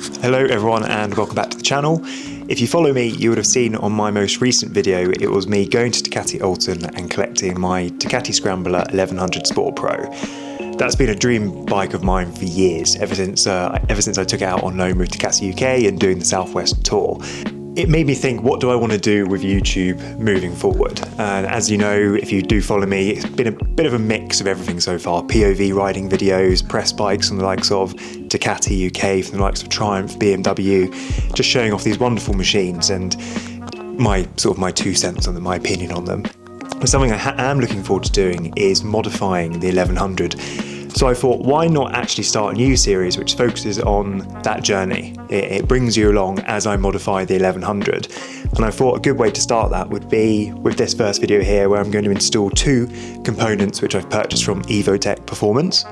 Hello everyone and welcome back to the channel. If you follow me, you would have seen on my most recent video, it was me going to Ducati Alton and collecting my Ducati Scrambler 1100 Sport Pro. That's been a dream bike of mine for years, ever since I took it out on loan with Ducati UK and doing the Southwest tour. It made me think, what do I want to do with YouTube moving forward? And as you know, if you do follow me, it's been a bit of a mix of everything so far. POV riding videos, press bikes from the likes of Ducati UK, from the likes of Triumph, BMW, just showing off these wonderful machines and my 2 cents on them, my opinion on them. But something I am looking forward to doing is modifying the 1100. So I thought, why not actually start a new series which focuses on that journey? It brings you along as I modify the 1100. And I thought a good way to start that would be with this first video here, where I'm going to install 2 components which I've purchased from Evotech Performance.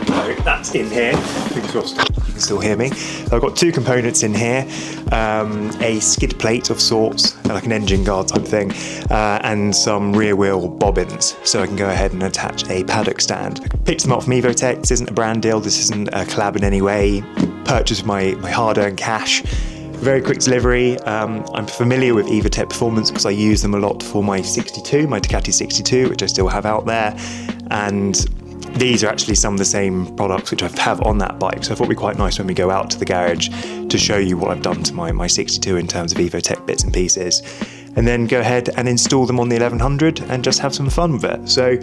So that's in here. Fingers crossed you can still hear me. So I've got 2 components in here, a skid plate of sorts, like an engine guard type thing, and some rear wheel bobbins, so I can go ahead and attach a paddock stand. Picked them up from Evotech. This isn't a brand deal, this isn't a collab in any way. Purchased my hard-earned cash. Very quick delivery. I'm familiar with Evotech Performance because I use them a lot for my Ducati Scrambler, which I still have out there, and these are actually some of the same products which I have on that bike, so I thought it'd be quite nice when we go out to the garage to show you what I've done to my 62 in terms of Evotech bits and pieces, and then go ahead and install them on the 1100 and just have some fun with it. So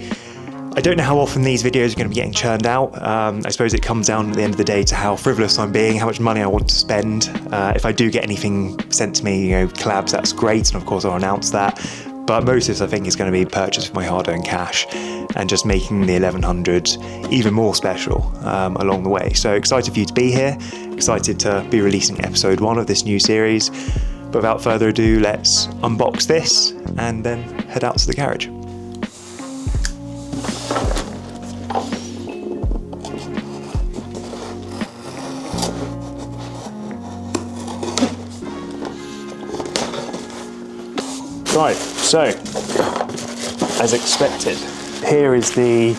I don't know how often these videos are going to be getting churned out. I suppose it comes down at the end of the day to how frivolous I'm being, how much money I want to spend. If I do get anything sent to me, collabs, that's great, and of course I'll announce that. But most of this I think is going to be purchased with my hard-earned cash and just making the 1100 even more special along the way. So excited for you to be here, excited to be releasing episode 1 of this new series. But without further ado, let's unbox this and then head out to the garage. Right, so as expected, here is the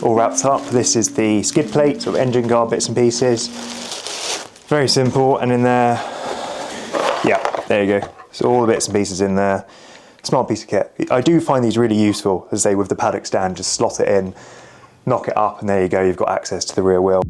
all wrapped up. This is the skid plate, sort of engine guard bits and pieces. Very simple, and in there, yeah, there you go. So all the bits and pieces in there. Smart piece of kit. I do find these really useful, as I say, with the paddock stand, just slot it in, knock it up, and there you go, you've got access to the rear wheel.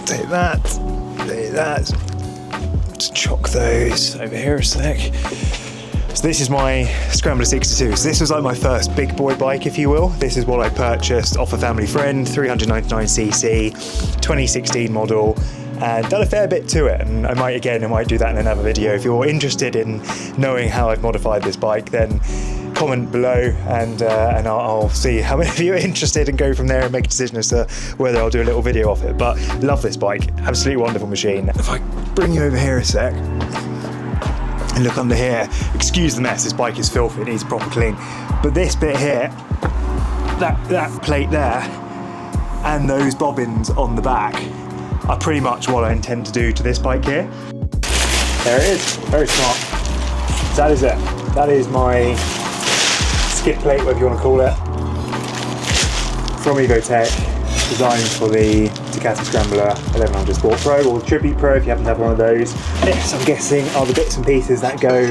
Take that. Let's chock those over here a sec. So this is my Scrambler 62. So this was like my first big boy bike, if you will. This is what I purchased off a family friend, 399cc, 2016 model, and done a fair bit to it. And I might do that in another video. If you're interested in knowing how I've modified this bike, then comment below and I'll see how many of you are interested and go from there and make a decision as to whether I'll do a little video of it. But love this bike, absolutely wonderful machine. If I bring you over here a sec and look under here, excuse the mess, this bike is filthy, it needs a proper clean. But this bit here, that plate there, and those bobbins on the back are pretty much what I intend to do to this bike here. There it is, very smart. So that is it. That is my skid plate, whatever you want to call it, from Evotech, designed for the Ducati Scrambler 1100 Sport Pro, or Tribute Pro if you happen to have one of those. This, I'm guessing, are the bits and pieces that go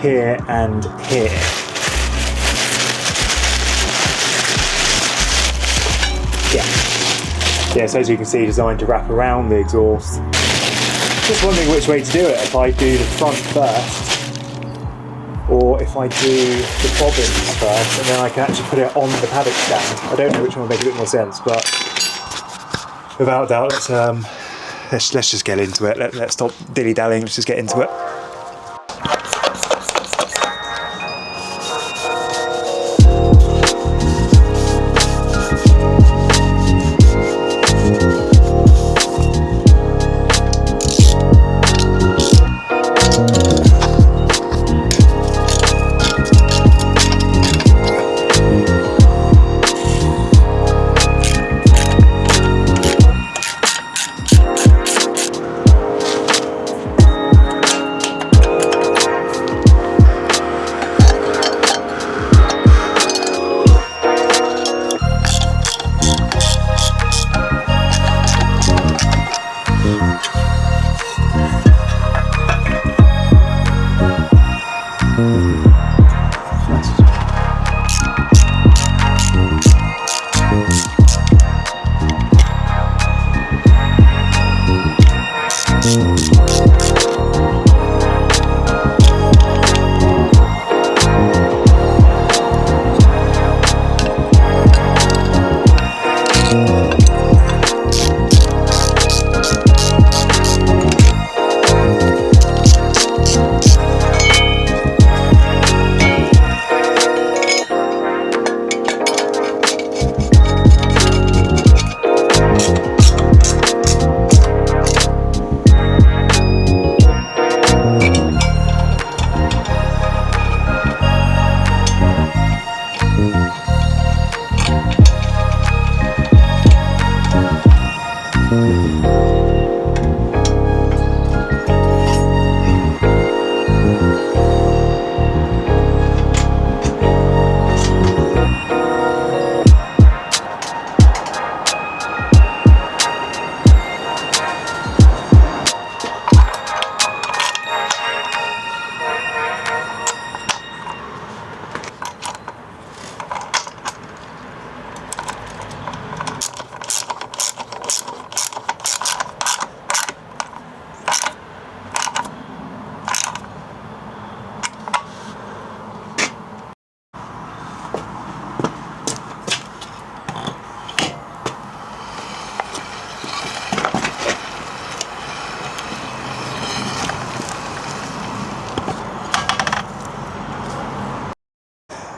here and here. Yeah, so as you can see, designed to wrap around the exhaust. Just wondering which way to do it, if I do the front first, or if I do the bobbins first, and then I can actually put it on the paddock stand. I don't know which one will make a bit more sense, but without doubt, let's just get into it. Let's stop dilly-dallying, let's just get into it.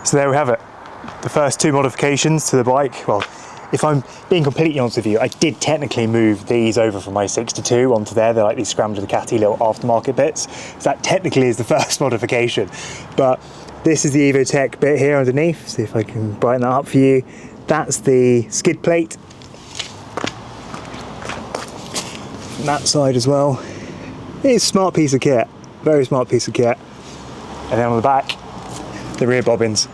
So there we have it, the first two modifications to the bike. Well, if I'm being completely honest with you, I did technically move these over from my 62 onto there. They're like these Scrambler Ducati little aftermarket bits. So that technically is the first modification. But this is the Evotech bit here underneath. See if I can brighten that up for you. That's the skid plate. And that side as well. It's a smart piece of kit, very smart piece of kit. And then on the back, the rear bobbins.